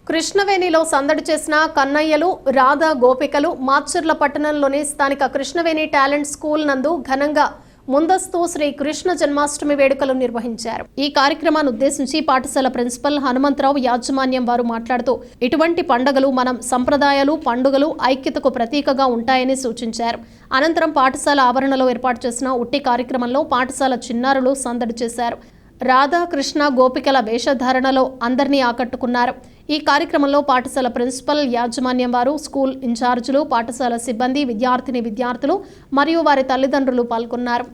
కృష్ణవేణిలో సందడి చేసిన కన్నయ్యలు, రాధా గోపికలు మాచర్ల పట్టణంలోని స్థానిక కృష్ణవేణి టాలెంట్ స్కూల్ నందు ఘనంగా ముందస్తు శ్రీ కృష్ణ జన్మాష్టమి వేడుకలు నిర్వహించారు. ఈ కార్యక్రమాన్ని ఉద్దేశించి పాఠశాల ప్రిన్సిపల్ హనుమంతరావు యాజమాన్యం వారు మాట్లాడుతూ ఇటువంటి పండుగలు మనం సంప్రదాయాలు, పండుగలు ఐక్యతకు ప్రతీకగా ఉంటాయని సూచించారు. అనంతరం పాఠశాల ఆవరణలో ఏర్పాటు చేసిన ఉట్టి కార్యక్రమంలో పాఠశాల చిన్నారులు సందడి చేశారు. రాధా కృష్ణ గోపికల వేషధారణలో అందరినీ ఆకట్టుకున్నారు. ఈ కార్యక్రమంలో పాఠశాల ప్రిన్సిపల్, యాజమాన్యం వారు, స్కూల్ ఇన్ఛార్జీలు, పాఠశాల సిబ్బంది, విద్యార్థిని విద్యార్థులు మరియు వారి తల్లిదండ్రులు పాల్గొన్నారు.